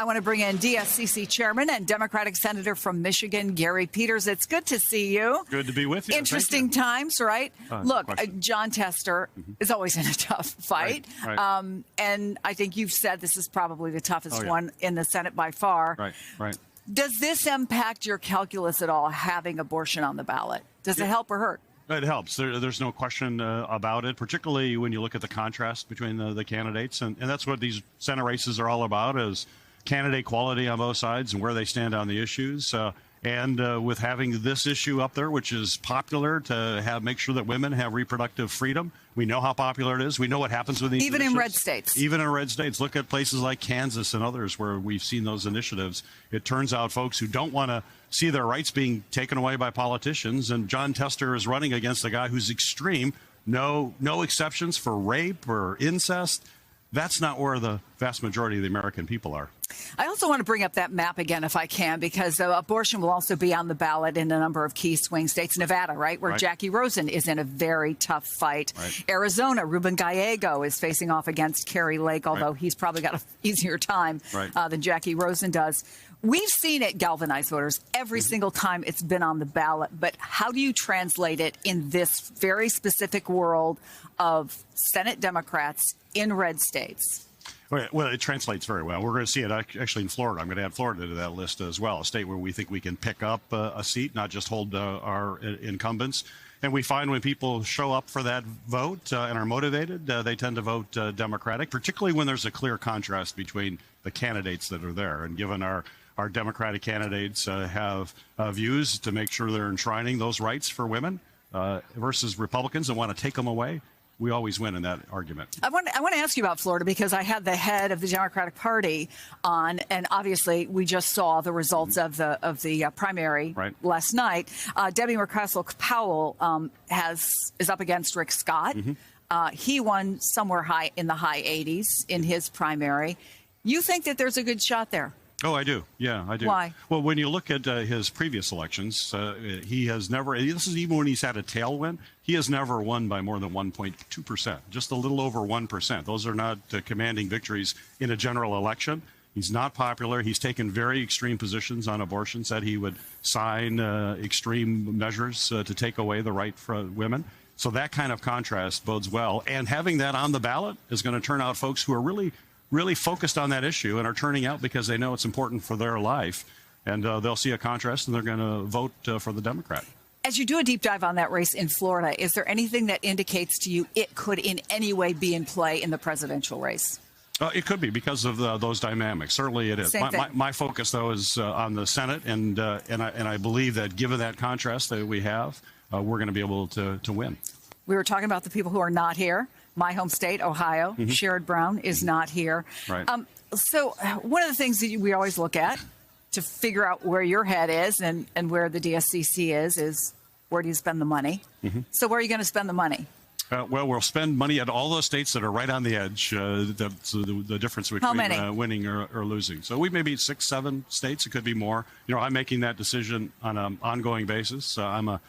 I want to bring in DSCC Chairman and Democratic Senator from Michigan, Gary Peters. It's good to see you. Good to be with you. Interesting times, right? Look, Jon Tester is always in a tough fight. Right. And I think you've said this is probably the toughest one in the Senate by far. Right. Does this impact your calculus at all, having abortion on the ballot? Does it help or hurt? It helps. There's no question about it, particularly when you look at the contrast between the candidates. And that's what these Senate races are all about, is candidate quality on both sides and where they stand on the issues. And with having this issue up there, which is popular to make sure that women have reproductive freedom. We know how popular it is. We know what happens with these Even initiatives. in red states. Even in red states. Look at places like Kansas and others where we've seen those initiatives. It turns out folks who don't want to see their rights being taken away by politicians, and Jon Tester is running against a guy who's extreme, no exceptions for rape or incest. That's not where the vast majority of the American people are. I also want to bring up that map again, if I can, because abortion will also be on the ballot in a number of key swing states. Nevada, right, where Jackie Rosen is in a very tough fight. Arizona, Ruben Gallego is facing off against Kari Lake, although he's probably got an easier time than Jackie Rosen does. We've seen it galvanize voters every single time it's been on the ballot. But how do you translate it in this very specific world of Senate Democrats in red states? Well, it translates very well. We're going to see it actually in Florida. I'm going to add Florida to that list as well, a state where we think we can pick up a seat, not just hold our incumbents. And we find when people show up for that vote and are motivated, they tend to vote Democratic, particularly when there's a clear contrast between the candidates that are there. And given our Democratic candidates have views to make sure they're enshrining those rights for women versus Republicans that want to take them away, we always win in that argument. I want to ask you about Florida, because I had the head of the Democratic Party on, and obviously we just saw the results of the primary last night. Debbie Murkowski-Powell is up against Rick Scott. He won somewhere in the high 80s in his primary. You think that there's a good shot there? Oh, I do. Yeah, I do. Why? Well, when you look at his previous elections, he has never, this is even when he's had a tailwind, he has never won by more than 1.2%, just a little over 1%. Those are not commanding victories in a general election. He's not popular. He's taken very extreme positions on abortion, said he would sign extreme measures to take away the right for women. So that kind of contrast bodes well. And having that on the ballot is going to turn out folks who are really focused on that issue and are turning out because they know it's important for their life. And they'll see a contrast and they're going to vote for the Democrat. As you do a deep dive on that race in Florida, is there anything that indicates to you it could in any way be in play in the presidential race? It could be because of those dynamics. Certainly it is. My focus, though, is on the Senate. And I believe that given that contrast that we have, we're going to be able to win. We were talking about the people who are not here. My home state, Ohio, Sherrod Brown is not here. So one of the things that we always look at to figure out where your head is and where the DSCC is where do you spend the money? So where are you going to spend the money? Well, we'll spend money at all those states that are right on the edge, the difference between winning or losing. So we may be 6, 7 states. It could be more. You know, I'm making that decision on an ongoing basis. I'm a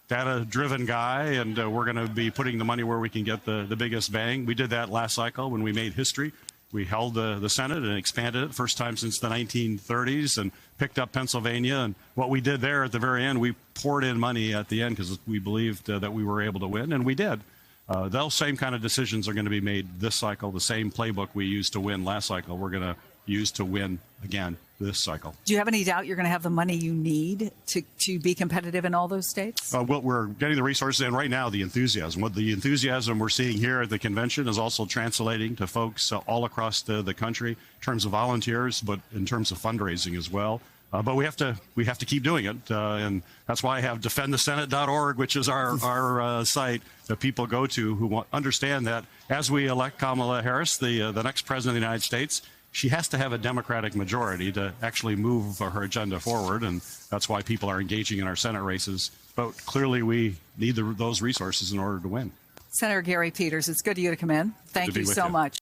data-driven guy, and we're going to be putting the money where we can get the biggest bang. We did that last cycle when we made history. We held the Senate and expanded it, first time since the 1930s, and picked up Pennsylvania. And what we did there at the very end, we poured in money at the end because we believed that we were able to win, and we did. Those same kind of decisions are going to be made this cycle. The same playbook we used to win last cycle, we're going to use to win again this cycle. Do you have any doubt you're going to have the money you need to be competitive in all those states? Well, we're getting the resources, and right now the enthusiasm. What the enthusiasm we're seeing here at the convention is also translating to folks all across the country in terms of volunteers, but in terms of fundraising as well. But we have to keep doing it, and that's why I have defendthesenate.org, which is our site that people go to who understand that as we elect Kamala Harris, the next president of the United States, she has to have a Democratic majority to actually move her agenda forward, and that's why people are engaging in our Senate races. But clearly, we need those resources in order to win. Senator Gary Peters, it's good of you to come in. Thank you so much.